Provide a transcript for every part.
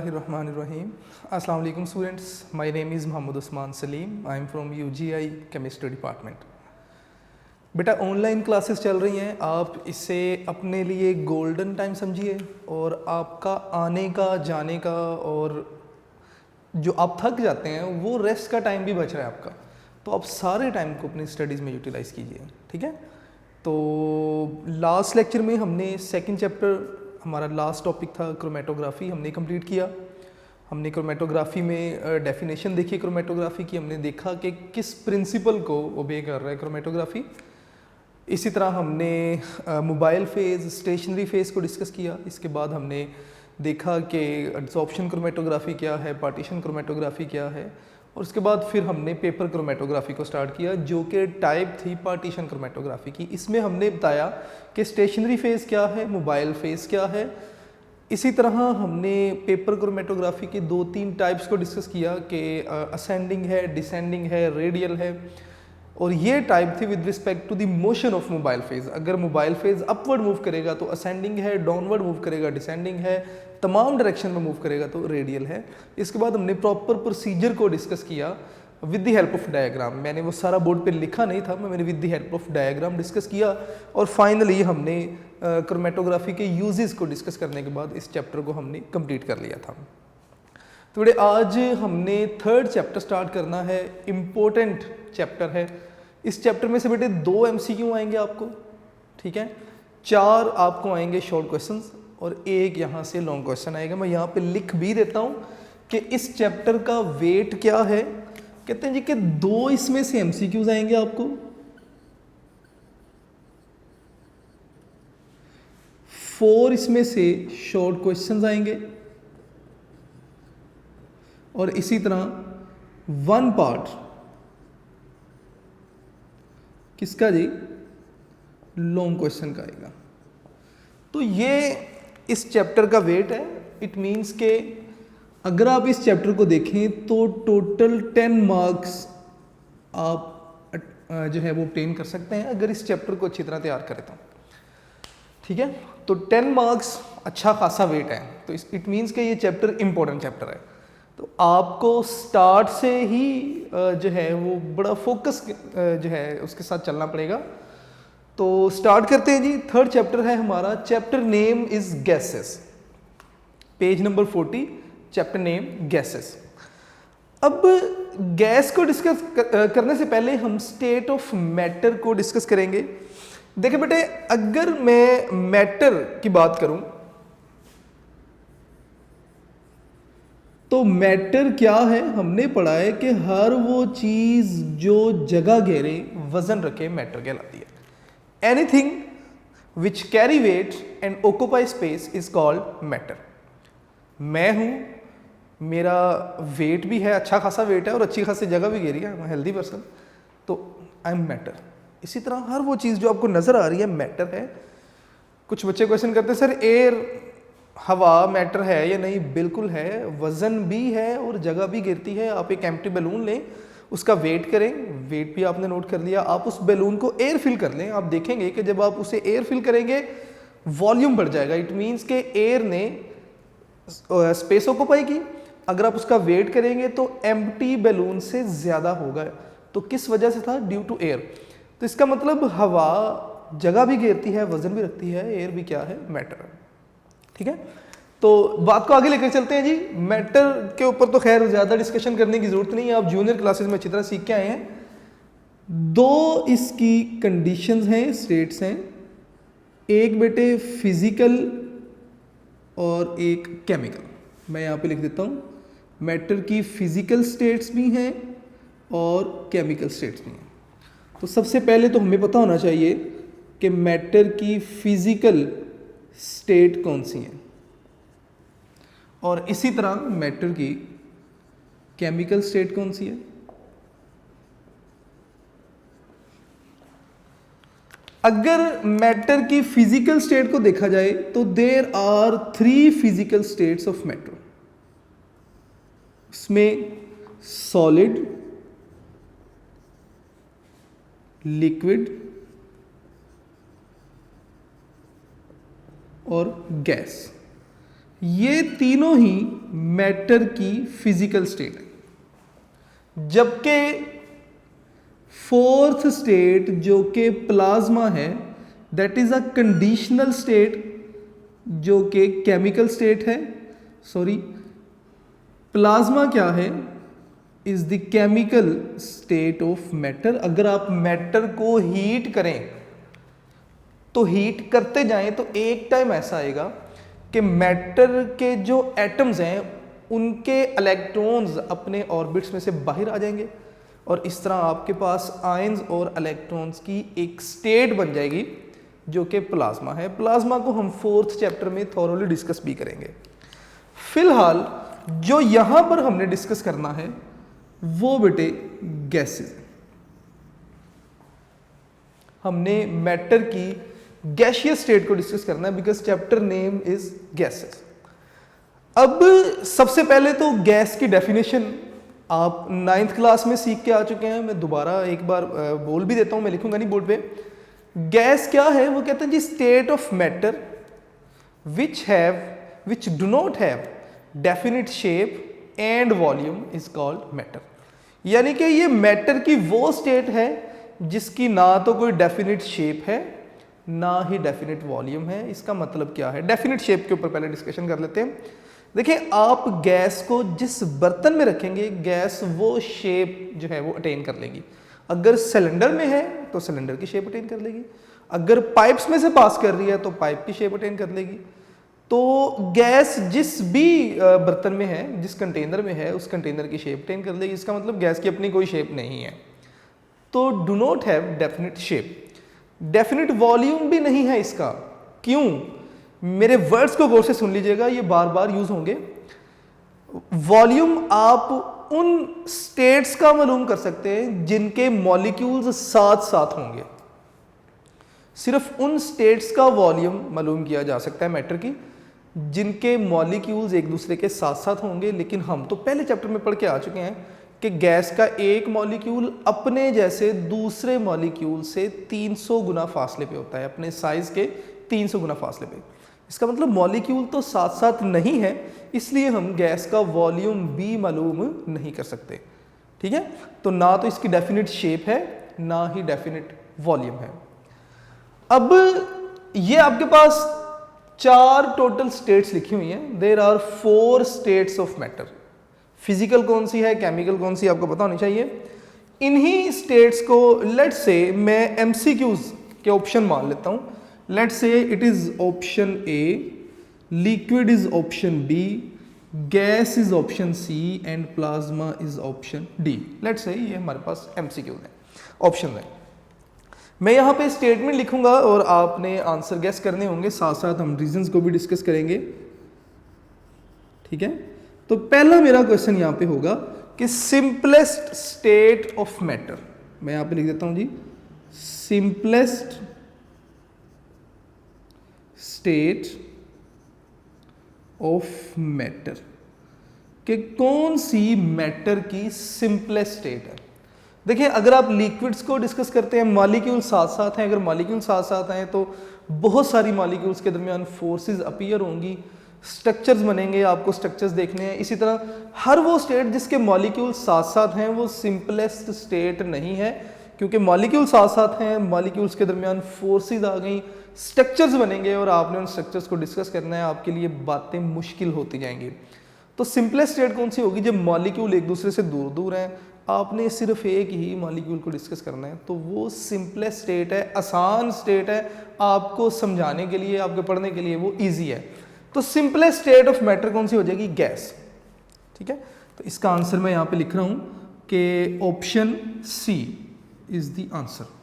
Bismillahirrahmanirrahim. Assalamu alaikum students. My name is Muhammad Usman Salim. I am from UGI Chemistry Department. बेटा online classes चल रही हैं, आप इसे अपने लिए गोल्डन टाइम समझिए और आपका आने का जाने का और जो आप थक जाते हैं वो रेस्ट का टाइम भी बच रहा है आपका, तो आप सारे टाइम को अपनी स्टडीज़ में यूटिलाइज़ कीजिए। ठीक है, तो लास्ट लेक्चर में हमने सेकंड चैप्टर, हमारा लास्ट टॉपिक था क्रोमेटोग्राफी, हमने कंप्लीट किया। हमने क्रोमेटोग्राफी में डेफिनेशन देखी क्रोमेटोग्राफी की, हमने देखा कि किस प्रिंसिपल को ओबे कर रहा है क्रोमेटोग्राफी। इसी तरह हमने मोबाइल फेज़, स्टेशनरी फेज़ को डिस्कस किया। इसके बाद हमने देखा कि एब्जॉर्प्शन क्रोमेटोग्राफी क्या है, पार्टीशन क्रोमेटोग्राफी क्या है, और उसके बाद फिर हमने पेपर क्रोमेटोग्राफी को स्टार्ट किया जो कि टाइप थी पार्टीशन क्रोमेटोग्राफी की। इसमें हमने बताया कि स्टेशनरी फेज़ क्या है, मोबाइल फेज़ क्या है। इसी तरह हमने पेपर क्रोमेटोग्राफी के 2-3 टाइप्स को डिस्कस किया कि असेंडिंग है, डिसेंडिंग है, रेडियल है, और ये टाइप थी with respect to the motion of mobile phase. अगर मोबाइल फेज़ अपवर्ड मूव करेगा तो असेंडिंग है, डाउनवर्ड मूव करेगा डिसेंडिंग है, तमाम डायरेक्शन में मूव करेगा तो रेडियल है। इसके बाद हमने प्रॉपर प्रोसीजर को डिस्कस किया with the help of diagram. मैंने वो सारा बोर्ड पे लिखा नहीं था, मैंने with the help of diagram discuss किया, और फाइनली हमने क्रोमेटोग्राफी के यूजेस को डिस्कस करने के बाद इस चैप्टर को हमने कंप्लीट कर लिया था। तो बेटे आज हमने थर्ड चैप्टर स्टार्ट करना है, इम्पोर्टेंट चैप्टर है। इस चैप्टर में से बेटे 2 MCQ आएंगे आपको, ठीक है, 4 आपको आएंगे शॉर्ट क्वेश्चंस और 1 यहाँ से लॉन्ग क्वेश्चन आएगा। मैं यहाँ पे लिख भी देता हूँ कि इस चैप्टर का वेट क्या है। कहते हैं जी कि 2 इसमें से MCQs आएंगे आपको, 4 इसमें से शॉर्ट क्वेश्चंस आएंगे, और इसी तरह 1 पार्ट किसका जी, लॉन्ग क्वेश्चन का आएगा। तो ये इस चैप्टर का वेट है। इट मीन्स के अगर आप इस चैप्टर को देखें तो टोटल 10 मार्क्स आप जो है वो ऑब्टेन कर सकते हैं अगर इस चैप्टर को अच्छी तरह तैयार करें तो। ठीक है, तो 10 मार्क्स अच्छा खासा वेट है। तो इट मीन्स के ये चैप्टर इंपॉर्टेंट चैप्टर है, तो आपको स्टार्ट से ही जो है वो बड़ा फोकस जो है उसके साथ चलना पड़ेगा। तो स्टार्ट करते हैं जी। थर्ड चैप्टर है हमारा, chapter name is gases, page number 40, chapter name gases. अब गैस को डिस्कस करने से पहले हम स्टेट ऑफ मैटर को डिस्कस करेंगे। देखिए बेटे, अगर मैं मैटर की बात करूं तो मैटर क्या है, हमने पढ़ा है कि हर वो चीज जो जगह घेरे, वजन रखे, मैटर कहलाती है। Anything which carry weight and occupy space is called matter. मैं हूं, मेरा वेट भी है, अच्छा खासा वेट है और अच्छी खासी जगह भी घेरी है, मैं हेल्दी पर्सन, तो आई एम मैटर। इसी तरह हर वो चीज़ जो आपको नज़र आ रही है मैटर है। कुछ बच्चे क्वेश्चन करते हैं सर एयर, हवा मैटर है या नहीं? बिल्कुल है, वज़न भी है और जगह भी गिरती है। आप एक एम्प्टी बैलून लें, उसका वेट करें, वेट भी आपने नोट कर लिया, आप उस बैलून को एयर फिल कर लें, आप देखेंगे कि जब आप उसे एयर फिल करेंगे वॉल्यूम बढ़ जाएगा। इट मीन्स के एयर ने स्पेस ऑक्यूपाई की। अगर आप उसका वेट करेंगे तो एम्प्टी बैलून से ज़्यादा होगा। तो किस वजह से था? Due to air. तो इसका मतलब हवा जगह भी घेरती है, वजन भी रखती है, एयर भी क्या है? मैटर है। ठीक है, तो बात को आगे लेकर चलते हैं जी। मैटर के ऊपर तो खैर ज़्यादा डिस्कशन करने की ज़रूरत नहीं है, आप जूनियर क्लासेस में अच्छी तरह सीख के आए हैं। 2 इसकी कंडीशंस हैं, स्टेट्स हैं, एक बेटे फिजिकल और एक केमिकल। मैं यहाँ पे लिख देता हूँ, मैटर की फिजिकल स्टेट्स भी हैं और केमिकल स्टेट्स भी हैं। तो सबसे पहले तो हमें पता होना चाहिए कि मैटर की फिजिकल स्टेट कौन सी है, और इसी तरह मैटर की केमिकल स्टेट कौन सी है। अगर मैटर की फिजिकल स्टेट को देखा जाए तो there are 3 physical states of matter. इसमें सॉलिड, लिक्विड और गैस, ये तीनों ही मैटर की फिजिकल स्टेट है, जबकि फोर्थ स्टेट जो कि प्लाज्मा है that is a conditional state जो कि केमिकल स्टेट है। सॉरी, प्लाज्मा क्या है? Is the chemical state of matter. अगर आप मैटर को हीट करें तो हीट करते जाएं तो एक टाइम ऐसा आएगा कि मैटर के जो एटम्स हैं उनके इलेक्ट्रॉन्स अपने ऑर्बिट्स में से बाहर आ जाएंगे और इस तरह आपके पास आयंस और इलेक्ट्रॉन्स की एक स्टेट बन जाएगी जो कि प्लाज्मा है। प्लाज्मा को हम फोर्थ चैप्टर में थॉरोली डिस्कस भी करेंगे। फिलहाल जो यहां पर हमने डिस्कस करना है वो बेटे गैसेस। हमने मैटर की गैसियस स्टेट को डिस्कस करना है because chapter name is gases. अब सबसे पहले तो गैस की डेफिनेशन आप 9th क्लास में सीख के आ चुके हैं, मैं दोबारा एक बार बोल भी देता हूं, मैं लिखूंगा नहीं बोर्ड पे। गैस क्या है? वो कहते हैं जी state of matter which do not have definite shape and volume is called matter. यानी कि ये मैटर की वो स्टेट है जिसकी ना तो कोई डेफिनिट शेप है ना ही डेफिनिट वॉल्यूम है। इसका मतलब क्या है? डेफिनिट शेप के ऊपर पहले डिस्कशन कर लेते हैं। देखिए, आप गैस को जिस बर्तन में रखेंगे गैस वो शेप जो है वो अटेन कर लेगी। अगर सिलेंडर में है तो सिलेंडर की शेप अटेन कर लेगी, अगर पाइप्स में से पास कर रही है तो पाइप की शेप अटेन कर लेगी। तो गैस जिस भी बर्तन में है, जिस कंटेनर में है, उस कंटेनर की शेप अटेन कर लेगी। इसका मतलब गैस की अपनी कोई शेप नहीं है। तो do not have definite shape, definite volume भी नहीं है इसका। क्यों? मेरे वर्ड्स को गौर से सुन लीजिएगा, ये बार बार यूज होंगे। वॉल्यूम आप उन स्टेट्स का मालूम कर सकते हैं जिनके मॉलिक्यूल्स साथ साथ होंगे। सिर्फ उन स्टेट्स का वॉल्यूम मालूम किया जा सकता है मैटर की जिनके मॉलिक्यूल्स एक दूसरे के साथ साथ होंगे। लेकिन हम तो पहले चैप्टर में पढ़ के आ चुके हैं कि गैस का एक मॉलिक्यूल अपने जैसे दूसरे मॉलिक्यूल से 300 गुना फासले पे होता है, अपने साइज के 300 गुना फासले पे। इसका मतलब मॉलिक्यूल तो साथ साथ नहीं है, इसलिए हम गैस का वॉल्यूम भी मालूम नहीं कर सकते। ठीक है, तो ना तो इसकी डेफिनिट शेप है ना ही डेफिनिट वॉल्यूम है। अब ये आपके पास 4 टोटल स्टेट्स लिखी हुई हैं। There are 4 states of matter. Physical कौन सी है, केमिकल कौन सी, आपको पता होनी चाहिए। इन्हीं स्टेट्स को लेट्स से मैं एमसीक्यूज के ऑप्शन मान लेता हूं। Let's say it is option A, liquid is option B, gas is option C and plasma is option D. Let's say ये हमारे पास एमसीक्यूज है, ऑप्शन है। मैं यहाँ पे स्टेटमेंट लिखूंगा और आपने आंसर गेस करने होंगे, साथ साथ हम रीजंस को भी डिस्कस करेंगे। ठीक है, तो पहला मेरा क्वेश्चन यहाँ पे होगा कि सिंपलेस्ट स्टेट ऑफ मैटर। मैं यहाँ पे लिख देता हूँ जी, सिंपलेस्ट स्टेट ऑफ मैटर कि कौन सी मैटर की सिंपलेस्ट स्टेट है। देखिए, अगर आप लिक्विड्स को डिस्कस करते हैं, मॉलिक्यूल साथ साथ हैं, अगर मॉलिक्यूल साथ साथ हैं तो बहुत सारी मॉलिक्यूल्स के दरमियान फोर्सेस अपीयर होंगी, स्ट्रक्चर्स बनेंगे, आपको स्ट्रक्चर्स देखने हैं। इसी तरह हर वो स्टेट जिसके मॉलिक्यूल साथ साथ हैं वो सिंपलेस्ट स्टेट नहीं है, क्योंकि मॉलिक्यूल साथ साथ हैं, मॉलिक्यूल्स के दरमियान फोर्सेस आ गई, स्ट्रक्चर्स बनेंगे और आपने उन स्ट्रक्चर्स को डिस्कस करना है, आपके लिए बातें मुश्किल होती जाएंगी। तो सिंपलेस्ट स्टेट कौन सी होगी? जब मॉलिक्यूल एक दूसरे से दूर दूर हैं, आपने सिर्फ एक ही मॉलिक्यूल को डिस्कस करना है, तो वो सिंपलेस्ट स्टेट है, आसान स्टेट है, आपको समझाने के लिए, आपके पढ़ने के लिए वो ईजी है। तो सिंपलेस्ट स्टेट ऑफ मैटर कौन सी हो जाएगी? गैस। ठीक है, तो इसका आंसर मैं यहाँ पे लिख रहा हूँ कि option C is the answer.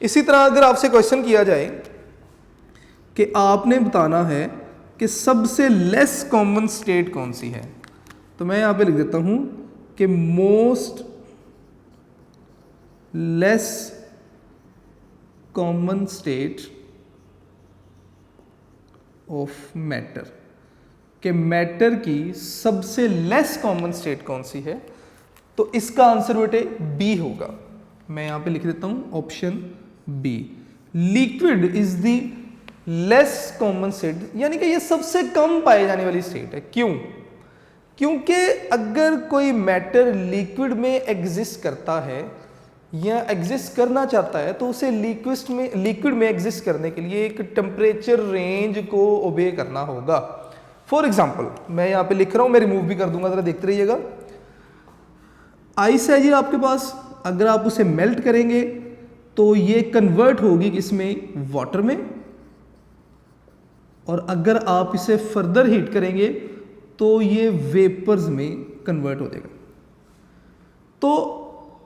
इसी तरह अगर आपसे क्वेश्चन किया जाए कि आपने बताना है कि सबसे लेस कॉमन स्टेट कौन सी है, तो मैं यहाँ पे लिख देता हूँ कि most less common state of matter, कि मैटर की सबसे लेस कॉमन स्टेट कौन सी है, तो इसका आंसर बेटे बी होगा। मैं यहां पे लिख देता हूं option B. Liquid is the less common state, यानी कि ये सबसे कम पाए जाने वाली स्टेट है। क्यों? क्योंकि अगर कोई मैटर लिक्विड में एग्जिस्ट करता है या एग्जिस्ट करना चाहता है तो उसे लिक्विड में एग्जिस्ट करने के लिए एक टेम्परेचर रेंज को ओबे करना होगा। फॉर एग्जाम्पल मैं यहाँ पे लिख रहा हूँ, मैं रिमूव भी कर दूंगा, जरा देखते रहिएगा। आइस है जी आपके पास, अगर आप उसे मेल्ट करेंगे तो ये कन्वर्ट होगी किसमें? वाटर में। और अगर आप इसे फर्दर हीट करेंगे तो ये वेपर्स में कन्वर्ट हो जाएगा। तो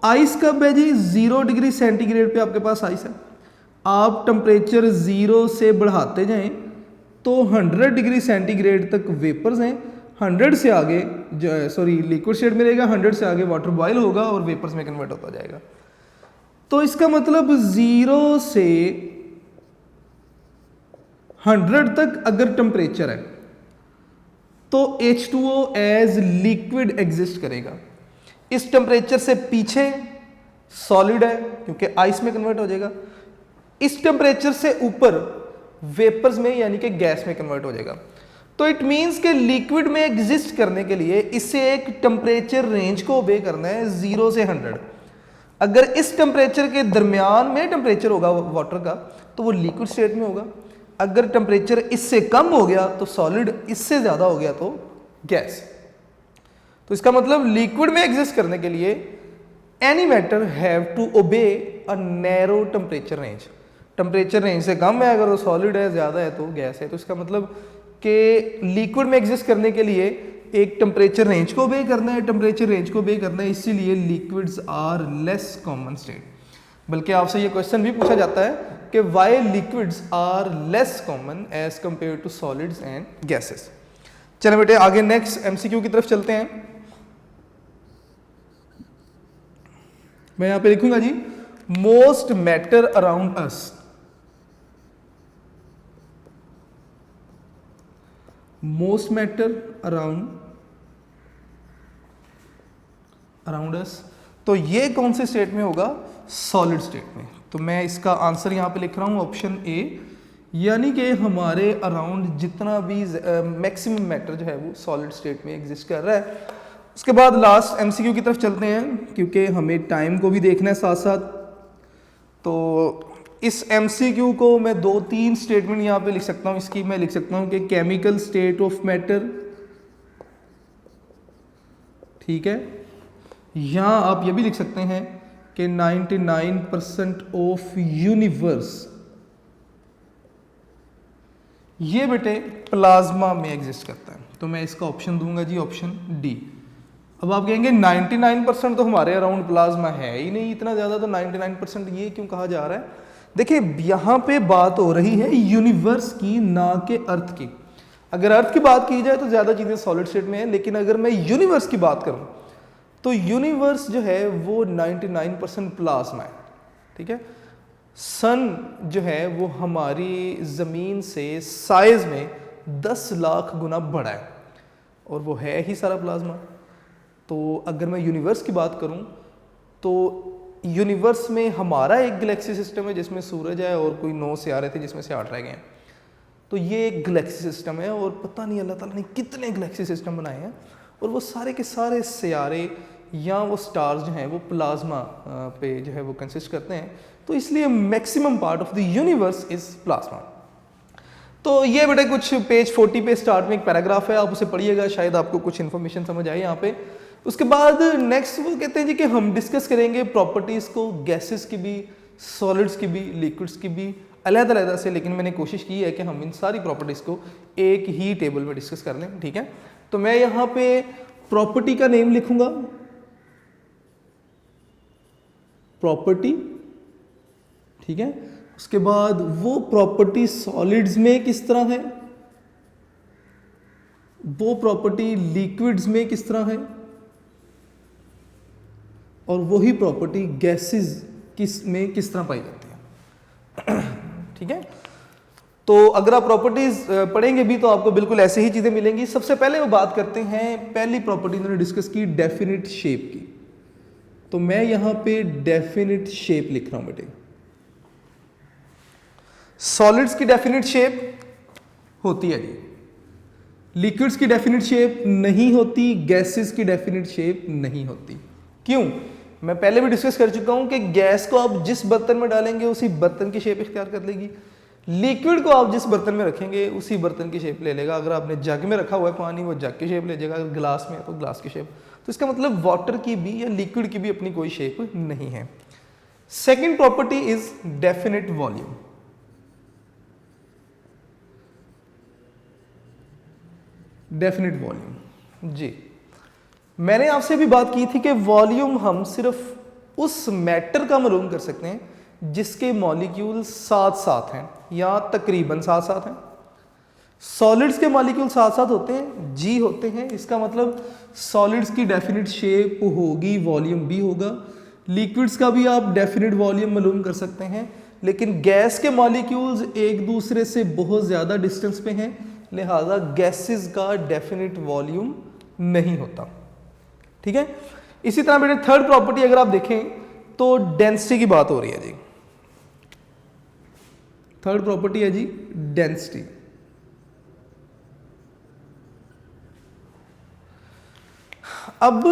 आइस कब है जी? 0 डिग्री सेंटीग्रेड पे आपके पास आइस है। आप टेम्परेचर 0 से बढ़ाते जाएं तो 100 डिग्री सेंटीग्रेड तक वेपर्स हैं। 100 से आगे लिक्विड स्टेट में रहेगा, 100 से आगे वाटर बॉयल होगा और वेपर्स में कन्वर्ट होता जाएगा। तो इसका मतलब 0 से 100 तक अगर टेम्परेचर है तो H2O एज लिक्विड एग्जिस्ट करेगा। इस टेम्परेचर से पीछे सॉलिड है क्योंकि आइस में कन्वर्ट हो जाएगा। इस टेम्परेचर से ऊपर वेपर्स में यानी कि गैस में कन्वर्ट हो जाएगा। तो इट मींस कि लिक्विड में एग्जिस्ट करने के लिए इसे एक टेम्परेचर रेंज को ओबे करना है 0 से 100। अगर इस टेम्परेचर के दरमियान में टेम्परेचर होगा वाटर का तो वो लिक्विड स्टेट में होगा। अगर टेम्परेचर इससे कम हो गया तो सॉलिड, इससे ज़्यादा हो गया तो गैस। तो इसका मतलब लिक्विड में एग्जिस्ट करने के लिए any matter have to obey a narrow temperature range. Temperature range से कम है, अगर वो सॉलिड है, ज़्यादा है तो गैस है। तो इसका मतलब कि लिक्विड में एग्जिस्ट करने के लिए एक टेम्परेचर रेंज को ओबे करना है, टेम्परेचर रेंज को ओबे करना है, इसीलिए liquids are less common state. बल्कि आपसे ये क्वेश्चन भी पूछा जाता है कि why liquids are less common as compare to solids and gases. चलो बेटे आगे नेक्स्ट एमसीक्यू की तरफ चलते हैं। मैं यहां पे लिखूंगा जी, most matter around us. Most matter around us, तो ये कौन से स्टेट में होगा? सॉलिड स्टेट में। तो मैं इसका आंसर यहां पे लिख रहा हूं ऑप्शन ए, यानी कि हमारे अराउंड जितना भी मैक्सिमम मैटर जो है वो सॉलिड स्टेट में एग्जिस्ट कर रहा है। उसके बाद लास्ट एमसीक्यू की तरफ चलते हैं क्योंकि हमें टाइम को भी देखना है साथ साथ। तो इस एमसीक्यू को मैं 2-3 स्टेटमेंट यहाँ पे लिख सकता हूँ। इसकी मैं लिख सकता हूँ कि केमिकल स्टेट ऑफ मैटर, ठीक है। यहाँ आप ये भी लिख सकते हैं कि 99% ऑफ यूनिवर्स, ये बेटे प्लाज्मा में एग्जिस्ट करता है। तो मैं इसका ऑप्शन दूंगा जी ऑप्शन डी। अब आप कहेंगे 99% तो हमारे अराउंड प्लाज्मा है ही नहीं इतना ज़्यादा, तो 99% ये क्यों कहा जा रहा है? देखिए यहाँ पे बात हो रही है यूनिवर्स की, ना कि अर्थ की। अगर अर्थ की बात की जाए तो ज़्यादा चीज़ें सॉलिड स्टेट में है, लेकिन अगर मैं यूनिवर्स की बात करूँ तो यूनिवर्स जो है वो 99% प्लाज्मा है, ठीक है। सन जो है वो हमारी ज़मीन से साइज में 10 लाख गुना बड़ा है और वो है ही सारा प्लाज्मा। तो अगर मैं यूनिवर्स की बात करूं तो यूनिवर्स में हमारा एक गैलेक्सी सिस्टम है जिसमें सूरज है और कोई 9 सितारे थे जिसमें से 8 रह गए हैं। तो ये एक गैलेक्सी सिस्टम है और पता नहीं अल्लाह ताला ने कितने गैलेक्सी सिस्टम बनाए हैं और वो सारे के सारे सितारे या वो स्टार्स जो हैं वो प्लाज्मा पे जो है वो कंसिस्ट करते हैं। तो इसलिए maximum part of the universe is plasma. तो ये बेटे कुछ पेज 40 पे स्टार्ट में एक पैराग्राफ है, आप उसे पढ़िएगा, शायद आपको कुछ इन्फॉर्मेशन समझ आए यहाँ पे। उसके बाद नेक्स्ट वो कहते हैं जी कि हम डिस्कस करेंगे प्रॉपर्टीज़ को, गैसेस की भी, सॉलिड्स की भी, लिक्विड्स की भी, अलग-अलग से। लेकिन मैंने कोशिश की है कि हम इन सारी प्रॉपर्टीज़ को एक ही टेबल में डिस्कस कर लें, ठीक है। तो मैं यहाँ पे प्रॉपर्टी का नेम लिखूंगा, प्रॉपर्टी, ठीक है। उसके बाद वो प्रॉपर्टी सॉलिड्स में किस तरह है, वो प्रॉपर्टी लिक्विड्स में किस तरह है, और वही प्रॉपर्टी गैसेस में किस तरह पाई जाती है, ठीक है। तो अगर आप प्रॉपर्टीज पढ़ेंगे भी तो आपको बिल्कुल ऐसे ही चीजें मिलेंगी। सबसे पहले वो बात करते हैं, पहली प्रॉपर्टी उन्होंने डिस्कस की डेफिनिट शेप की। तो मैं यहां पे डेफिनिट शेप लिख रहा हूं बेटे। सॉलिड्स की डेफिनेट शेप होती है जी, लिक्विड्स की डेफिनेट शेप नहीं होती, गैसेस की डेफिनेट शेप नहीं होती। क्यों? मैं पहले भी डिस्कस कर चुका हूं कि गैस को आप जिस बर्तन में डालेंगे उसी बर्तन की शेप इख्तियार कर लेगी, लिक्विड को आप जिस बर्तन में रखेंगे उसी बर्तन की शेप ले लेगा। अगर आपने जग में रखा हुआ है पानी, वो जग की शेप ले जाएगा, अगर ग्लास में है तो ग्लास की शेप। तो इसका मतलब वाटर की भी या लिक्विड की भी अपनी कोई शेप नहीं है। Second property is definite volume. Definite volume जी, मैंने आपसे भी बात की थी कि वॉल्यूम हम सिर्फ उस मैटर का मालूम कर सकते हैं जिसके मॉलिक्यूल साथ साथ हैं या तकरीबन साथ साथ हैं। सॉलिड्स के मॉलिक्यूल साथ साथ होते हैं, जी होते हैं, इसका मतलब सॉलिड्स की डेफिनेट शेप होगी, वॉल्यूम भी होगा। लिक्विड्स का भी आप डेफिनेट वॉल्यूम मालूम कर सकते हैं, लेकिन गैस के मॉलिक्यूल्स एक दूसरे से बहुत ज़्यादा डिस्टेंस पे हैं, लिहाजा गैसेस का डेफिनेट वॉल्यूम नहीं होता। ठीक है। इसी तरह बेटे थर्ड प्रॉपर्टी अगर आप देखें तो डेंसिटी की बात हो रही है जी। थर्ड प्रॉपर्टी है जी डेंसिटी। अब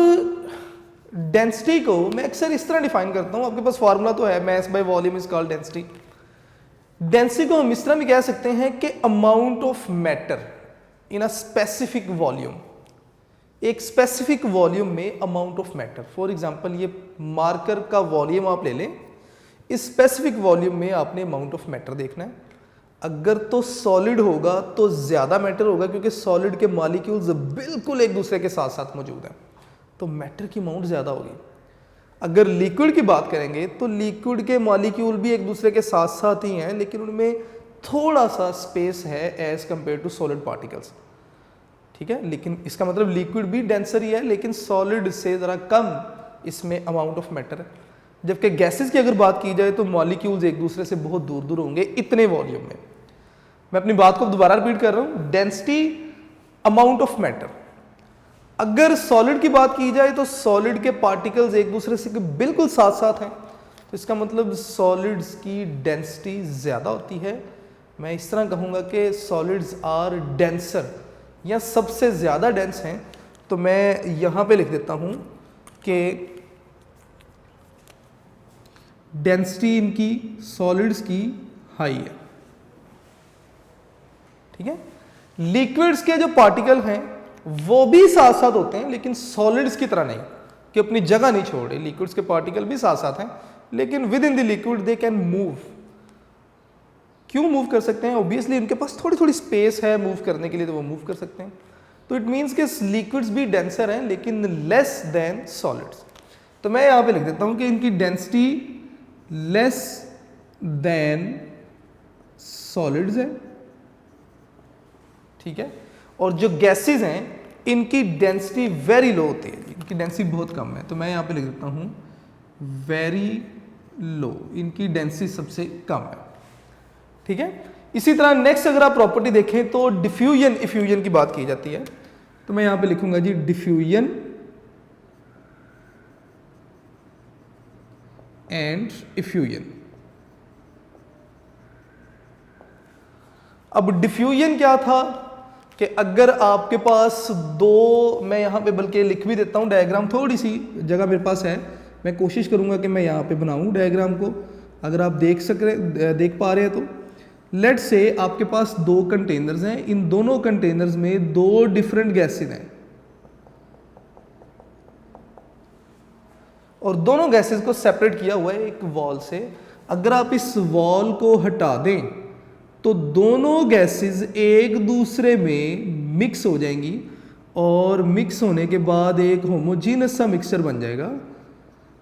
डेंसिटी को मैं अक्सर इस तरह डिफाइन करता हूं, आपके पास फॉर्मूला तो है, mass by volume is called density. Density को हम इस तरह भी कह सकते हैं कि amount of matter in a specific volume, एक स्पेसिफिक वॉल्यूम में amount of matter. For example ये मार्कर का वॉल्यूम आप ले लें, इस स्पेसिफिक वॉल्यूम में आपने अमाउंट ऑफ मैटर देखना है। अगर तो सॉलिड होगा तो ज़्यादा मैटर होगा, क्योंकि सॉलिड के मॉलिक्यूल्स बिल्कुल एक दूसरे के साथ साथ मौजूद हैं, तो मैटर की अमाउंट ज़्यादा होगी। अगर लिक्विड की बात करेंगे तो लिक्विड के मॉलिक्यूल भी एक दूसरे के साथ साथ ही हैं, लेकिन उनमें थोड़ा सा स्पेस है as compare to solid particles. ठीक है, लेकिन इसका मतलब लिक्विड भी डेंसर ही है, लेकिन सॉलिड से ज़रा कम इसमें अमाउंट ऑफ मैटर है। जबकि गैसेस की अगर बात की जाए तो मॉलिक्यूल्स एक दूसरे से बहुत दूर दूर होंगे इतने वॉल्यूम में। मैं अपनी बात को दोबारा रिपीट कर रहा हूँ, डेंसिटी अमाउंट ऑफ मैटर। अगर सॉलिड की बात की जाए तो सॉलिड के पार्टिकल्स एक दूसरे से बिल्कुल साथ साथ हैं, तो इसका मतलब सॉलिड्स की डेंसिटी ज़्यादा होती है। मैं इस तरह कहूँगा कि सॉलिड्स आर डेंसर या सबसे ज़्यादा डेंस हैं। तो मैं यहाँ पे लिख देता हूँ कि डेंसिटी इनकी सॉलिड्स की हाई है। ठीक है। लिक्विड्स के जो पार्टिकल हैं वो भी साथ साथ होते हैं, लेकिन सॉलिड्स की तरह नहीं कि अपनी जगह नहीं छोड़ रहे। लिक्विड्स के पार्टिकल भी साथ साथ हैं, लेकिन with in the liquid they can move. क्यों मूव कर सकते हैं? ऑब्वियसली इनके पास थोड़ी थोड़ी स्पेस है मूव करने के लिए, तो वो मूव कर सकते हैं। तो इट मीन्स कि लिक्विड्स भी डेंसर हैं, लेकिन लेस देन सॉलिड्स। तो मैं यहाँ पे लिख देता हूँ कि इनकी डेंसिटी लेस देन सॉलिड्स है। ठीक है। और जो गैसेस हैं इनकी डेंसिटी वेरी लो होती है, इनकी डेंसिटी बहुत कम है। तो मैं यहाँ पे लिख देता हूँ वेरी लो, इनकी डेंसिटी सबसे कम है। ठीक है। इसी तरह नेक्स्ट अगर आप प्रॉपर्टी देखें तो डिफ्यूजन इफ्यूजन की बात की जाती है। तो मैं यहाँ पे लिखूंगा जी डिफ्यूजन एंड इफ्यूजन। अब डिफ्यूजन क्या था कि अगर आपके पास दो, मैं यहाँ पे बल्कि लिख भी देता हूँ डायग्राम, थोड़ी सी जगह मेरे पास है, मैं कोशिश करूँगा कि मैं यहाँ पे बनाऊँ डायग्राम को। अगर आप देख पा रहे हैं तो लेट्स से आपके पास दो कंटेनर्स हैं, इन दोनों कंटेनर्स में दो डिफरेंट गैसेस हैं और दोनों गैसेस को सेपरेट किया हुआ है एक वॉल से। अगर आप इस वॉल को हटा दें तो दोनों गैसेस एक दूसरे में मिक्स हो जाएंगी और मिक्स होने के बाद एक होमोजीनस सा मिक्सचर बन जाएगा।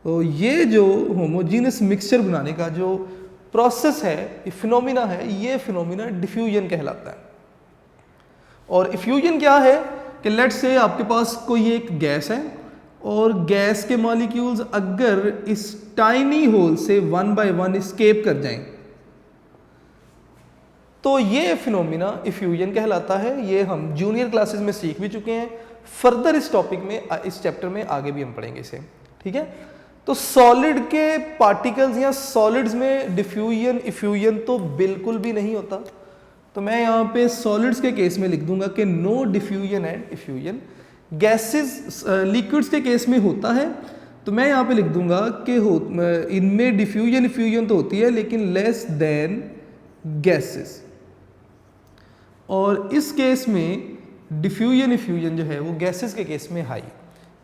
तो ये जो होमोजीनस मिक्सचर बनाने का जो प्रोसेस है, फिनोमिना है, ये फिनोमिना डिफ्यूजन कहलाता है। और इफ्यूजन क्या है कि लेट्स से आपके पास कोई एक गैस है और गैस के मॉलिक्यूल्स अगर इस टाइनी होल से वन बाय वन एस्केप कर जाएं तो ये फिनोमिना इफ्यूजन कहलाता है। ये हम जूनियर क्लासेस में सीख भी चुके हैं, फर्दर इस टॉपिक में, इस चैप्टर में आगे भी हम पढ़ेंगे इसे। ठीक है। तो सॉलिड के पार्टिकल्स या सॉलिड्स में डिफ्यूजन इफ्यूजन तो बिल्कुल भी नहीं होता। तो मैं यहाँ पे सॉलिड्स के केस में लिख दूंगा कि no diffusion and effusion. Gases liquids के केस में होता है, तो मैं यहाँ पे लिख दूंगा कि इनमें डिफ्यूजन इफ्यूजन तो होती है लेकिन लेस देन गैसेस। और इस केस में डिफ्यूजन इफ्यूजन जो है वो गैसेस के केस में हाई,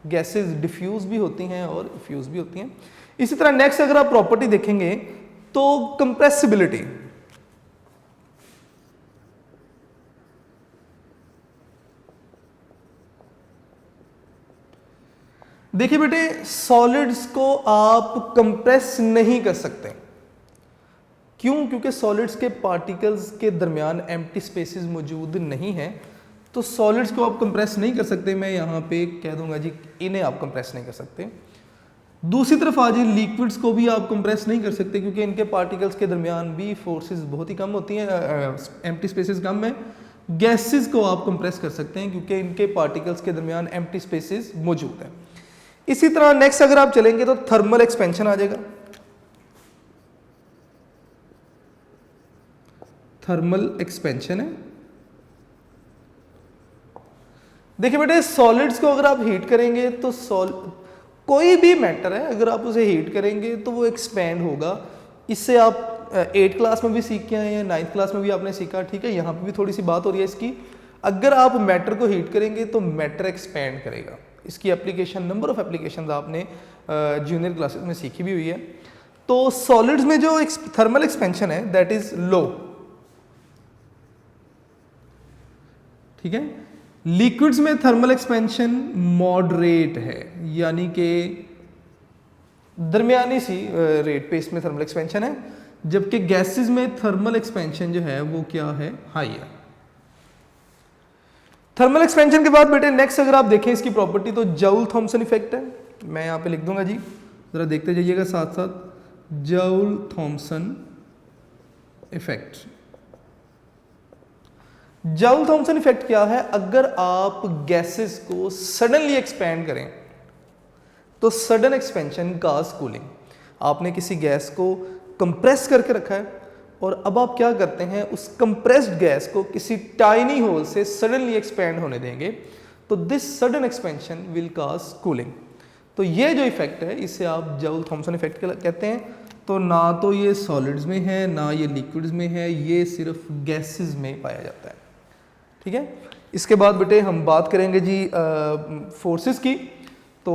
गैसेस डिफ्यूज भी होती हैं और इफ्यूज भी होती हैं। इसी तरह नेक्स्ट अगर आप प्रॉपर्टी देखेंगे तो कंप्रेसिबिलिटी, देखिए बेटे सॉलिड्स को आप कंप्रेस नहीं कर सकते। क्यों? क्योंकि सॉलिड्स के पार्टिकल्स के दरमियान एम्प्टी स्पेसेस मौजूद नहीं है, तो सॉलिड्स को आप कंप्रेस नहीं कर सकते। मैं यहाँ पे कह दूंगा जी इन्हें आप कंप्रेस नहीं कर सकते। दूसरी तरफ आ जाए लिक्विड्स को भी आप कंप्रेस नहीं कर सकते क्योंकि इनके पार्टिकल्स के दरमियान भी फोर्सेस बहुत ही कम होती हैं, एम्प्टी स्पेसेस कम है। गैसेस को आप कंप्रेस कर सकते हैं क्योंकि इनके पार्टिकल्स के दरमियान एम्प्टी स्पेसेस मौजूद हैं। इसी तरह नेक्स्ट अगर आप चलेंगे तो थर्मल एक्सपेंशन आ जाएगा। थर्मल एक्सपेंशन है, देखिए बेटे सॉलिड्स को अगर आप हीट करेंगे तो कोई भी मैटर है अगर आप उसे हीट करेंगे तो वो एक्सपेंड होगा। इससे आप 8th क्लास में भी सीख के आए हैं, 9th क्लास में भी आपने सीखा, ठीक है। यहाँ पे भी थोड़ी सी बात हो रही है इसकी। अगर आप मैटर को हीट करेंगे तो मैटर एक्सपेंड करेगा। इसकी एप्लीकेशन, नंबर ऑफ एप्लीकेशन आपने जूनियर क्लासेस में सीखी भी हुई है। तो सॉलिड्स में जो थर्मल एक्सपेंशन है दैट इज लो, ठीक है। लिक्विड्स में थर्मल एक्सपेंशन मॉडरेट है, यानी कि दरमियानी सी रेट पे इसमें थर्मल एक्सपेंशन है, जबकि गैसेस में थर्मल एक्सपेंशन जो है वो क्या है, हाई है। थर्मल एक्सपेंशन के बाद बेटे नेक्स्ट अगर आप देखें इसकी प्रॉपर्टी तो जॉउल थॉमसन इफेक्ट है। मैं यहाँ पे लिख दूंगा जी, जरा देखते जाइएगा साथ साथ, जॉउल थॉमसन इफेक्ट। जॉउल थॉमसन इफेक्ट क्या है? अगर आप गैसेस को सडनली एक्सपेंड करें तो सडन एक्सपेंशन काज कूलिंग। आपने किसी गैस को कंप्रेस करके रखा है और अब आप क्या करते हैं, उस कंप्रेस्ड गैस को किसी टाइनी होल से सडनली एक्सपेंड होने देंगे, तो this sudden expansion will cause cooling. तो ये जो इफेक्ट है इसे आप जॉउल थॉमसन इफेक्ट कहते हैं। तो ना तो ये सॉलिड्स में है ना ये लिक्विड्स में है, ये सिर्फ गैसेस में पाया जाता है, ठीक है। इसके बाद बेटे हम बात करेंगे जी फोर्सेस की। तो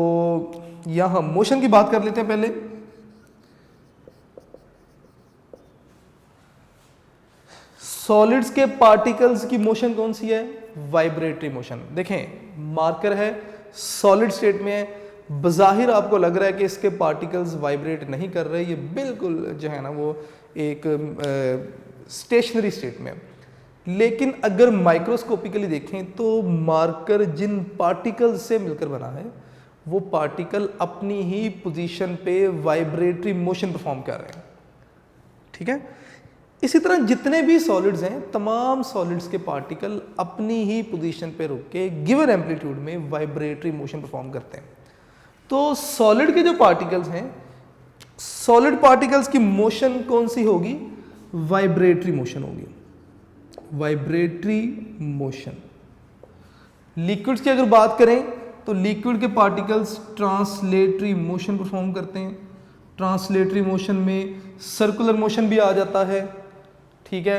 यहाँ हम मोशन की बात कर लेते हैं पहले। सॉलिड्स के पार्टिकल्स की मोशन कौन सी है? Vibratory motion. देखें मार्कर है, सॉलिड स्टेट में है, बज़ाहिर आपको लग रहा है कि इसके पार्टिकल्स वाइब्रेट नहीं कर रहे, ये बिल्कुल जो है ना वो एक स्टेशनरी स्टेट में है। लेकिन अगर माइक्रोस्कोपिकली देखें तो मार्कर जिन पार्टिकल्स से मिलकर बना है वो पार्टिकल अपनी ही पोजीशन पे वाइब्रेटरी मोशन परफॉर्म कर रहे हैं, ठीक है। इसी तरह जितने भी सॉलिड्स हैं, तमाम सॉलिड्स के पार्टिकल अपनी ही पोजीशन पे रुक के गिवन एम्पलीट्यूड में वाइब्रेटरी मोशन परफॉर्म करते हैं। तो सॉलिड के जो पार्टिकल्स हैं, सॉलिड पार्टिकल्स की मोशन कौन सी होगी? वाइब्रेटरी मोशन होगी, वाइब्रेटरी मोशन। लिक्विड्स की अगर बात करें तो लिक्विड के पार्टिकल्स ट्रांसलेटरी मोशन परफॉर्म करते हैं। ट्रांसलेटरी मोशन में सर्कुलर मोशन भी आ जाता है, ठीक है।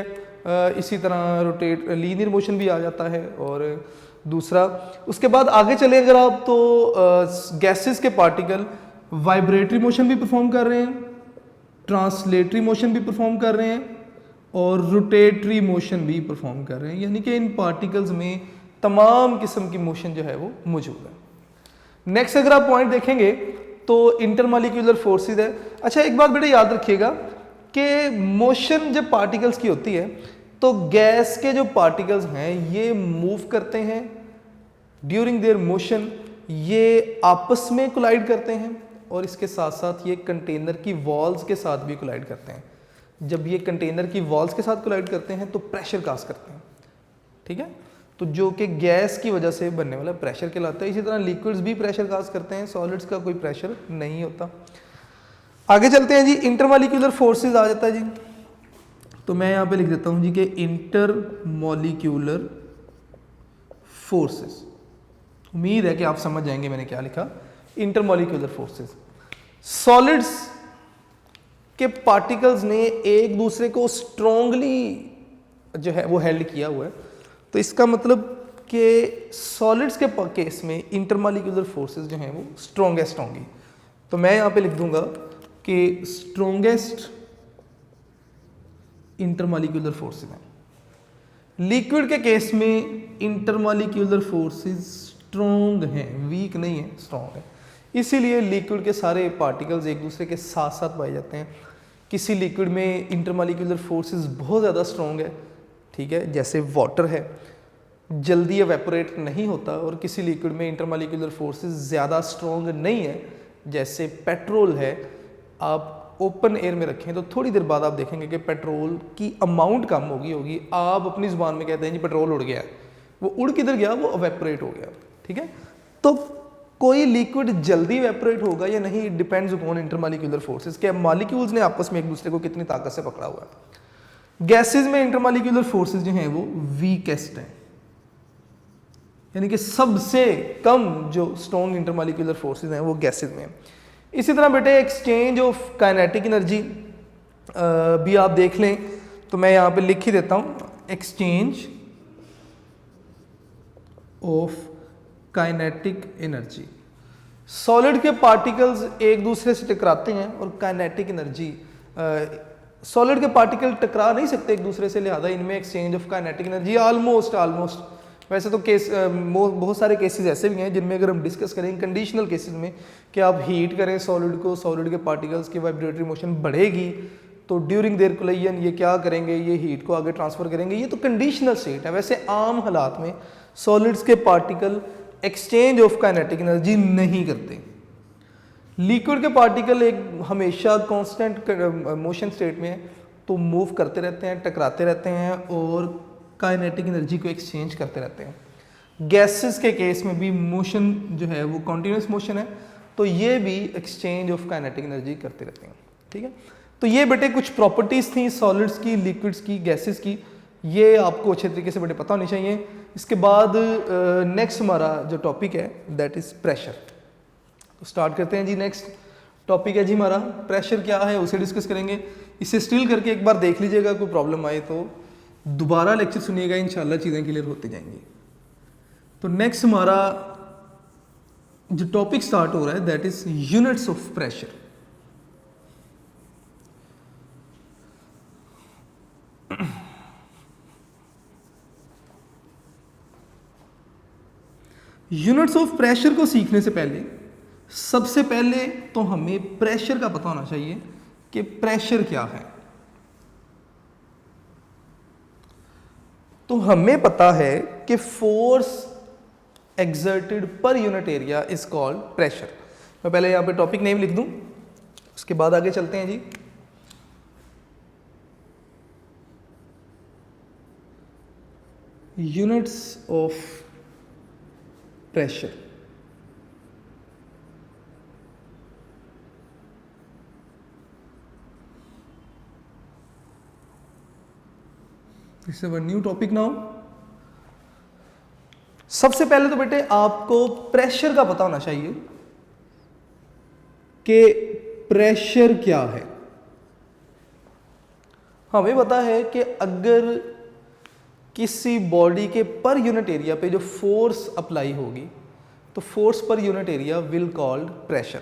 इसी तरह रोटेट लीनियर मोशन भी आ जाता है। और दूसरा उसके बाद आगे चले अगर आप तो गैसेस के पार्टिकल वाइब्रेटरी मोशन भी परफॉर्म कर रहे हैं, ट्रांसलेटरी मोशन भी परफॉर्म कर रहे हैं और रोटेटरी मोशन भी परफॉर्म कर रहे हैं, यानी कि इन पार्टिकल्स में तमाम किस्म की मोशन जो है वो मौजूद है। नेक्स्ट अगर आप पॉइंट देखेंगे तो इंटरमॉलिक्यूलर फोर्सेस है। अच्छा एक बात बेटा याद रखिएगा कि मोशन जब पार्टिकल्स की होती है तो गैस के जो पार्टिकल्स हैं ये मूव करते हैं, ड्यूरिंग देयर मोशन ये आपस में कोलाइड करते हैं और इसके साथ साथ ये कंटेनर की वॉल्स के साथ भी कोलाइड करते हैं। जब ये कंटेनर की वॉल्स के साथ कोलाइड करते हैं तो प्रेशर काज करते हैं, ठीक है। तो जो कि गैस की वजह से बनने वाला प्रेशर कहलाता है। इसी तरह लिक्विड्स भी प्रेशर काज करते हैं, सॉलिड्स का कोई प्रेशर नहीं होता। आगे चलते हैं जी, इंटरमॉलिक्यूलर फोर्सेस आ जाता है जी। तो मैं यहाँ पे लिख देता हूँ जी कि इंटरमॉलिक्यूलर फोर्सेस। उम्मीद है कि आप समझ जाएंगे मैंने क्या लिखा। इंटरमॉलिक्यूलर फोर्सेस, सॉलिड्स के पार्टिकल्स ने एक दूसरे को स्ट्रॉन्गली जो है वो हेल्ड किया हुआ है। तो इसका मतलब कि सॉलिड्स के केस में इंटरमॉलिक्यूलर फोर्सेस जो हैं वो स्ट्रॉन्गेस्ट होंगी। तो मैं यहाँ पे लिख दूंगा कि स्ट्रॉन्गेस्ट इंटरमॉलिक्यूलर फोर्सेस हैं। लिक्विड के केस में इंटरमॉलिक्यूलर फोर्सेस स्ट्रॉन्ग हैं, वीक नहीं है, स्ट्रॉन्ग है। इसीलिए लिक्विड के सारे पार्टिकल्स एक दूसरे के साथ साथ पाए जाते हैं। किसी लिक्विड में इंटरमॉलिक्यूलर फोर्सेस बहुत ज़्यादा स्ट्रॉन्ग है, ठीक है, जैसे वाटर है, जल्दी एवेपोरेट नहीं होता। और किसी लिक्विड में इंटरमॉलिक्यूलर फोर्सेस ज़्यादा स्ट्रॉन्ग नहीं है, जैसे पेट्रोल है। आप ओपन एयर में रखें तो थोड़ी देर बाद आप देखेंगे कि पेट्रोल की अमाउंट कम होगी। आप अपनी ज़ुबान में कहते हैं जी पेट्रोल उड़ गया, वो उड़ किधर गया, वो एवेपोरेट हो गया, ठीक है। तो कोई लिक्विड जल्दी एवेपोरेट होगा या नहीं, it depends upon intermolecular forces के मॉलिक्यूल्स ने आपस में एक दूसरे को कितनी ताकत से पकड़ा हुआ है। गैसेस में इंटरमॉलिक्यूलर फोर्सेस जो हैं वो वीकेस्ट हैं, यानी कि सबसे कम जो स्ट्रॉन्ग इंटरमॉलिक्यूलर फोर्सेस हैं वो गैसेस में हैं। इसी तरह बेटे एक्सचेंज ऑफ काइनेटिक एनर्जी भी आप देख लें, तो मैं यहाँ पे लिख ही देता हूँ, exchange of kinetic energy. Solid के पार्टिकल्स एक दूसरे से टकराते हैं और काइनेटिक एनर्जी, सॉलिड के पार्टिकल टकरा नहीं सकते एक दूसरे से, लिहाजा इनमें exchange of kinetic energy almost वैसे तो केस बहुत सारे केसेस ऐसे भी हैं जिनमें अगर हम डिस्कस करें कंडीशनल केसेस में कि आप हीट करें सॉलिड को, सॉलिड के पार्टिकल्स की वाइब्रेटरी मोशन बढ़ेगी, तो ड्यूरिंग देयर कोलिजन ये क्या करेंगे, ये हीट को आगे ट्रांसफर करेंगे। ये तो कंडीशनल स्टेट है। वैसे आम हालात में सॉलिड्स के particle exchange of kinetic energy नहीं करते। लिक्विड के पार्टिकल एक हमेशा कांस्टेंट मोशन स्टेट में है, तो मूव करते रहते हैं, टकराते रहते हैं और काइनेटिक एनर्जी को एक्सचेंज करते रहते हैं। गैसेस के केस में भी मोशन जो है वो कॉन्टिन्यूस मोशन है, तो ये भी एक्सचेंज ऑफ काइनेटिक एनर्जी करते रहते हैं, ठीक है। तो ये बेटे कुछ प्रॉपर्टीज़ थी सॉलिड्स की, लिक्विड्स की, गैसेस की, ये आपको अच्छे तरीके से बेटे पता होनी चाहिए। इसके बाद नेक्स्ट हमारा जो टॉपिक है दैट इज़ प्रेशर। तो स्टार्ट करते हैं जी। नेक्स्ट टॉपिक है जी हमारा प्रेशर क्या है, उसे डिस्कस करेंगे। इसे स्टिल करके एक बार देख लीजिएगा, कोई प्रॉब्लम आए तो दोबारा लेक्चर सुनिएगा, इंशाल्लाह चीज़ें क्लियर होती जाएंगी। तो नेक्स्ट हमारा जो टॉपिक स्टार्ट हो रहा है that is units of pressure. Units of pressure को सीखने से पहले सबसे पहले तो हमें प्रेशर का पता होना चाहिए कि प्रेशर क्या है। तो हमें पता है कि force exerted per unit area is called pressure. मैं पहले यहां पे टॉपिक नेम लिख दूं, उसके बाद आगे चलते हैं जी। Units of pressure. This is a new topic now. सबसे पहले तो बेटे आपको प्रेशर का पता होना चाहिए कि प्रेशर क्या है। हमें पता है कि अगर किसी बॉडी के पर यूनिट एरिया पे जो फोर्स अप्लाई होगी तो force per unit area will called pressure.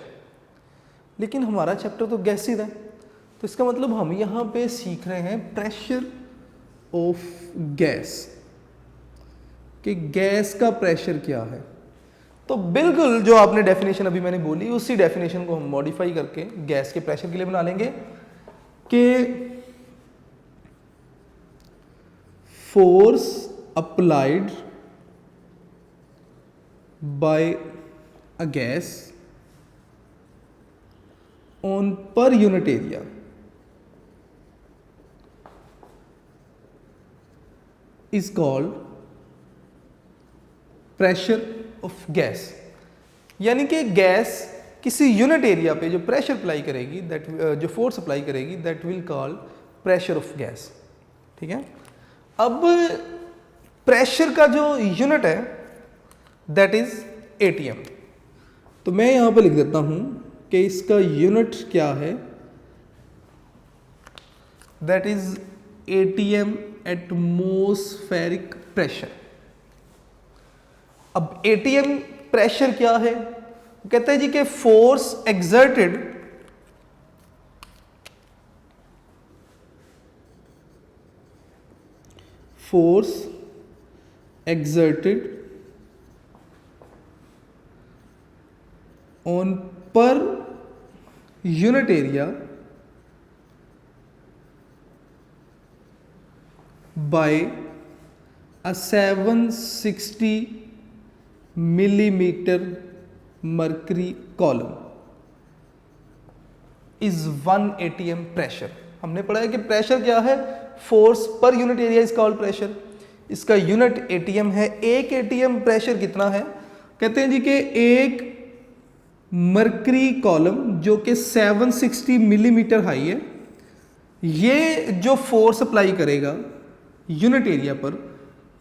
लेकिन हमारा चैप्टर तो गैसेस है, तो इसका मतलब हम यहाँ पे सीख रहे हैं प्रेशर ऑफ गैस, कि गैस का प्रेशर क्या है। तो बिल्कुल जो आपने डेफिनेशन अभी मैंने बोली उसी डेफिनेशन को हम मॉडिफाई करके गैस के प्रेशर के लिए बना लेंगे कि force applied by a gas on per unit area is called pressure of gas, यानी कि गैस किसी यूनिट एरिया पे जो प्रेशर अप्लाई करेगी, दैट जो फोर्स अप्लाई करेगी, that will call pressure of gas. ठीक है, अब प्रेशर का जो यूनिट है दैट इज एटीएम। तो मैं यहां पर लिख देता हूं कि इसका यूनिट क्या है, that is ATM atmospheric pressure. अब एटीएम प्रेशर क्या है, कहते हैं जी कि force exerted on per unit area by a 760 millimeter mercury column is 1 atm pressure। हमने पढ़ा है कि प्रेशर क्या है, force per unit area is called pressure. इसका यूनिट एटीएम है। एक एटीएम प्रेशर कितना है, कहते हैं जी कि एक मरकरी कॉलम जो कि 760 मिलीमीटर हाई है, ये जो फोर्स अप्लाई करेगा यूनिट एरिया पर,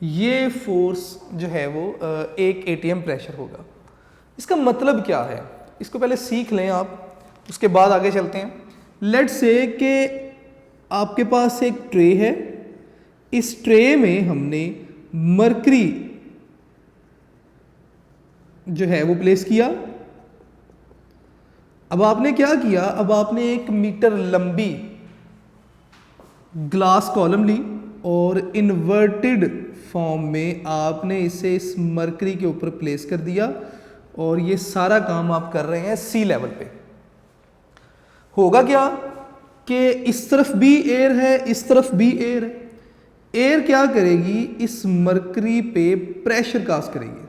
ये फोर्स जो है वो एक एटीएम प्रेशर होगा। इसका मतलब क्या है, इसको पहले सीख लें आप, उसके बाद आगे चलते हैं। लेट्स से कि आपके पास एक ट्रे है, इस ट्रे में हमने मरकरी जो है वो प्लेस किया। अब आपने क्या किया, अब आपने 1 मीटर लंबी ग्लास कॉलम ली और इन्वर्टेड फॉर्म में आपने इसे इस मरकरी के ऊपर प्लेस कर दिया, और ये सारा काम आप कर रहे हैं सी लेवल पे। होगा क्या कि इस तरफ भी एयर है, इस तरफ भी एयर है। एयर क्या करेगी, इस मरकरी पे प्रेशर कास्ट करेगी।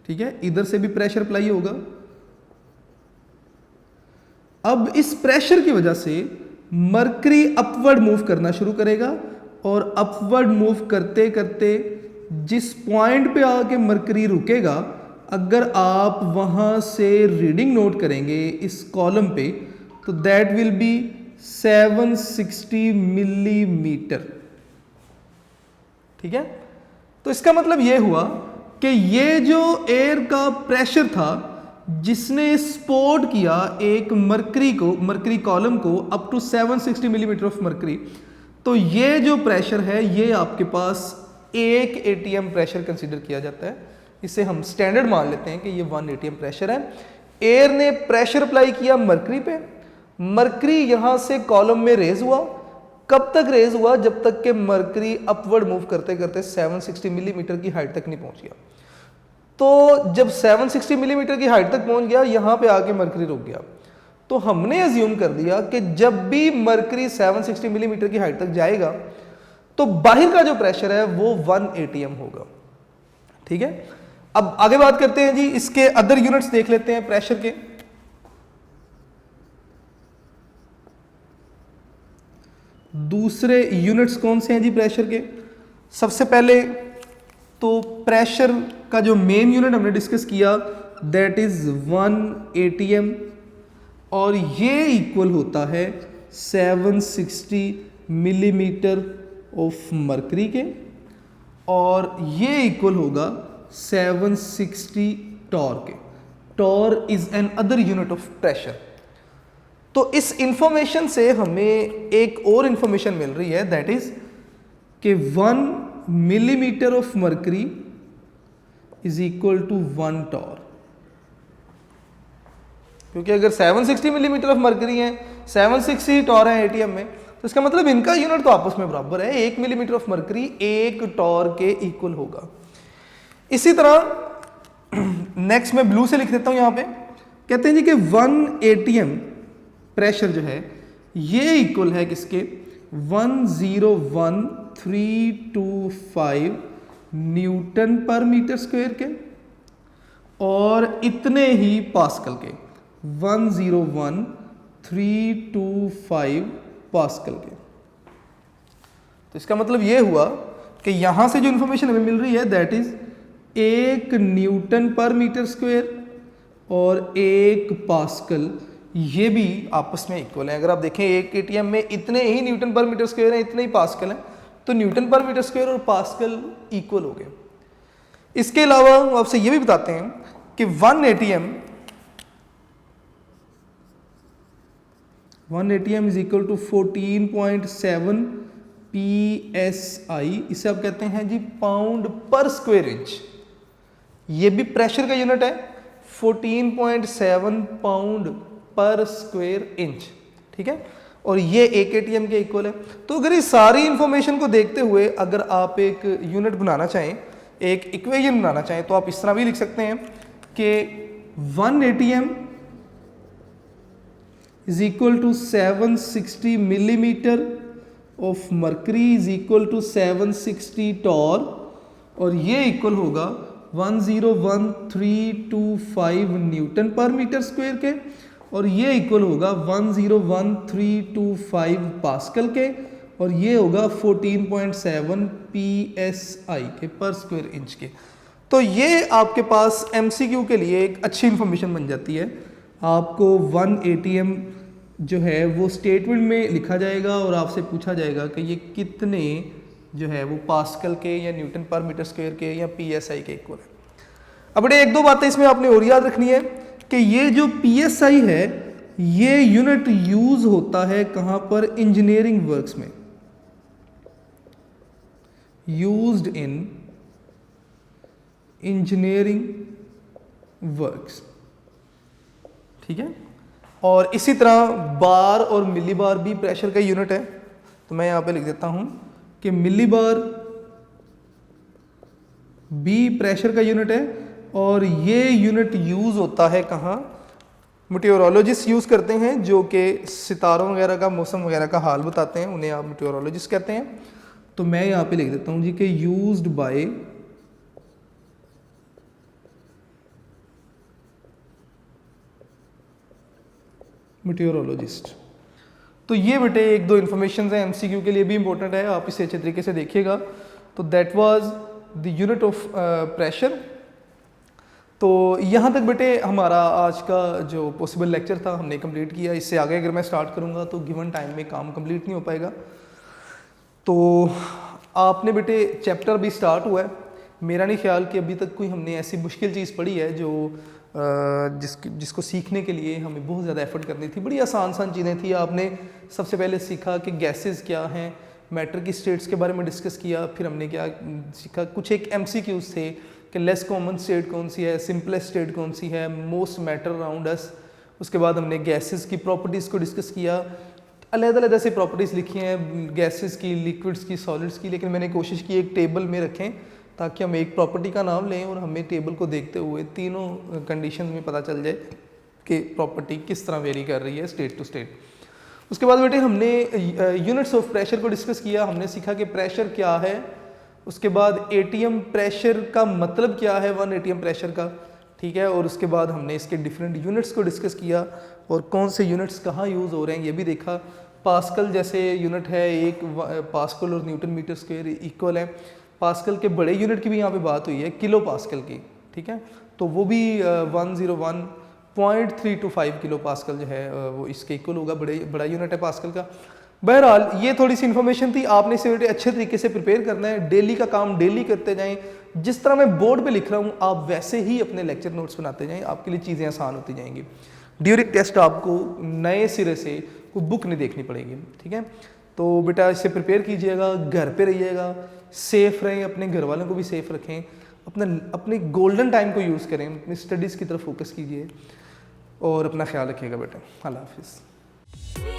ठीक है, इधर से भी प्रेशर अप्लाई होगा। अब इस प्रेशर की वजह से मरकरी अपवर्ड मूव करना शुरू करेगा, और अपवर्ड मूव करते करते जिस पॉइंट पे आके मरकरी रुकेगा, अगर आप वहां से रीडिंग नोट करेंगे इस कॉलम पे, तो दैट विल बी 760 मिलीमीटर। ठीक है, तो इसका मतलब ये हुआ कि ये जो एयर का प्रेशर था जिसने सपोर्ट किया एक मरकरी कॉलम को up to 760 millimetre of mercury, तो ये जो प्रेशर है ये आपके पास एक एटीएम प्रेशर कंसीडर किया जाता है। इसे हम स्टैंडर्ड मान लेते हैं कि ये 1 एटीएम प्रेशर है। एयर ने प्रेशर अप्लाई किया मरकरी पे, मरकरी यहां से कॉलम में रेज हुआ। कब तक रेज हुआ, जब तक कि मरकरी अपवर्ड मूव करते करते 760 मिलीमीटर की हाइट तक नहीं पहुंच गया। तो जब 760 मिलीमीटर की हाइट तक पहुंच गया, यहां पे आके मरकरी रुक गया। तो हमने अज्यूम कर दिया कि जब भी मरकरी 760 मिलीमीटर की हाइट तक जाएगा तो बाहर का जो प्रेशर है वो 1 एटीएम होगा। ठीक है, अब आगे बात करते हैं जी, इसके अदर यूनिट्स देख लेते हैं प्रेशर के। दूसरे यूनिट्स कौन से हैं जी प्रेशर के? सबसे पहले तो प्रेशर का जो मेन यूनिट हमने डिस्कस किया दैट इज 1 एटीएम, और ये इक्वल होता है 760 मिलीमीटर ऑफ मरकरी के, और ये इक्वल होगा 760 टॉर के। Torr is an other unit of pressure. तो इस इंफॉर्मेशन से हमें एक और इंफॉर्मेशन मिल रही है, दैट इज कि 1 millimetre of mercury is equal to 1 torr. क्योंकि अगर 760 मिलीमीटर ऑफ मरकरी है, 760 टॉर है एटीएम में, तो इसका मतलब इनका यूनिट तो आपस में बराबर है। 1 मिलीमीटर ऑफ मरकरी 1 टॉर के इक्वल होगा। इसी तरह नेक्स्ट मैं ब्लू से लिख देता हूं यहां पे। कहते हैं जी कि 1 एटीएम प्रेशर जो है ये इक्वल है किसके, 101,325 न्यूटन पर मीटर स्क्वायर के, और इतने ही पास्कल के, 101,325 पास्कल के। तो इसका मतलब ये हुआ कि यहाँ से जो इन्फॉर्मेशन हमें मिल रही है दैट इज़ 1 न्यूटन पर मीटर स्क्वायर और 1 पास्कल, ये भी आपस में इक्वल है। अगर आप देखें एक एटीएम में इतने ही न्यूटन पर मीटर स्क्वायर हैं, इतने ही पास्कल हैं, तो न्यूटन पर मीटर स्क्वायर और पास्कल इक्वल हो गए। इसके अलावा हम आपसे ये भी बताते हैं कि 1 ATM is equal to 14.7 PSI, इसे आप कहते हैं जी पाउंड पर स्क्वायर इंच। ये भी प्रेशर का यूनिट है, 14.7 पाउंड पर स्क्वायर इंच, ठीक है। और ये एक एटीएम के इक्वल है। तो अगर इस सारी इंफॉर्मेशन को देखते हुए अगर आप एक यूनिट बनाना चाहें, एक इक्वेशन बनाना चाहें, तो आप इस तरह भी लिख सकते हैं कि 1 ATM is equal to 760 millimetre of mercury is equal to 760 torr, और ये इक्वल होगा 101,325 न्यूटन पर मीटर स्क्वायर के, और ये इक्वल होगा 101,325 पास्कल के, और ये होगा 14.7 PSI के पर स्क्वायर इंच के। तो ये आपके पास MCQ के लिए एक अच्छी इंफॉर्मेशन बन जाती है। आपको 1 ATM जो है वो स्टेटमेंट में लिखा जाएगा और आपसे पूछा जाएगा कि ये कितने जो है वो पास्कल के या न्यूटन पर मीटर स्क्वायर के या PSI के इक्वल है। अब बड़े एक दो बातें इसमें आपने और याद रखनी है कि ये जो PSI है ये यूनिट यूज होता है कहाँ पर, इंजीनियरिंग वर्क्स में, यूज्ड इन इंजीनियरिंग वर्क्स, ठीक है। और इसी तरह बार और मिली बार भी प्रेशर का यूनिट है। तो मैं यहाँ पे लिख देता हूँ कि मिली बार भी प्रेशर का यूनिट है, और ये यूनिट यूज़ होता है कहाँ, मेटेओरोलॉजिस्ट यूज़ करते हैं, जो कि सितारों वगैरह का, मौसम वगैरह का हाल बताते हैं, उन्हें आप मेटेओरोलॉजिस्ट कहते हैं। तो मैं यहाँ पे लिख देता हूँ जी कि यूज्ड बाय मेटेओरोलॉजिस्ट। तो ये बेटे एक दो इन्फॉर्मेशन है, MCQ के लिए भी इंपॉर्टेंट है, आप इसे अच्छे तरीके से देखिएगा। तो that was the unit of pressure. तो यहाँ तक बेटे हमारा आज का जो पॉसिबल लेक्चर था हमने कंप्लीट किया। इससे आगे अगर मैं स्टार्ट करूँगा तो गिवन टाइम में काम कंप्लीट नहीं हो पाएगा। तो आपने बेटे चैप्टर भी स्टार्ट हुआ है, मेरा नहीं ख्याल कि अभी तक कोई हमने ऐसी मुश्किल चीज़ पढ़ी है जो जिसको सीखने के लिए हमें बहुत ज़्यादा एफर्ट करनी थी। बड़ी आसान चीज़ें थी। आपने सबसे पहले सीखा कि गैसेस क्या हैं, मैटर की स्टेट्स के बारे में डिस्कस किया, फिर हमने क्या सीखा, कुछ एक MCQs थे कि लेस कॉमन स्टेट कौन सी है, सिंपलेस्ट स्टेट कौन सी है, मोस्ट मैटर अराउंड अस। उसके बाद हमने गैसेस की प्रॉपर्टीज़ को डिस्कस किया, अलग-अलग ऐसे प्रॉपर्टीज़ लिखी हैं गैसेस की, लिक्विड्स की, सॉलिड्स की, लेकिन मैंने कोशिश की एक टेबल में रखें ताकि हम एक प्रॉपर्टी का नाम लें और हमें टेबल को देखते हुए तीनों कंडीशन में पता चल जाए कि प्रॉपर्टी किस तरह वेरी कर रही है स्टेट टू स्टेट। उसके बाद बेटे हमने यूनिट्स ऑफ प्रेशर को डिस्कस किया, हमने सीखा कि प्रेशर क्या है। उसके बाद ATM प्रेशर का मतलब क्या है, 1 ATM प्रेशर का, ठीक है। और उसके बाद हमने इसके डिफरेंट यूनिट्स को डिस्कस किया और कौन से यूनिट्स कहाँ यूज़ हो रहे हैं ये भी देखा। पास्कल जैसे यूनिट है, एक पास्कल और न्यूटन मीटर स्क्वायर इक्वल है। पास्कल के बड़े यूनिट की भी यहाँ पे बात हुई है, किलो पास्कल की, ठीक है। तो वो भी 101.325 किलो पास्कल जो है वो इसके इक्वल होगा, बड़ा यूनिट है पास्कल का। बहरहाल ये थोड़ी सी इन्फॉर्मेशन थी, आपने इसे बेटे अच्छे तरीके से प्रिपेयर करना है, डेली का काम डेली करते जाएं। जिस तरह मैं बोर्ड पे लिख रहा हूँ आप वैसे ही अपने लेक्चर नोट्स बनाते जाएं, आपके लिए चीज़ें आसान होती जाएंगी। ड्यूरिंग टेस्ट आपको नए सिरे से कोई बुक नहीं देखनी पड़ेगी, ठीक है। तो बेटा इसे प्रिपेयर कीजिएगा, घर पे रहिएगा, सेफ रहें, अपने घर वालों को भी सेफ रखें, अपने गोल्डन टाइम को यूज़ करें, अपनी स्टडीज़ की तरफ फोकस कीजिए और अपना ख्याल रखिएगा बेटा। अल्लाह हाफिज़।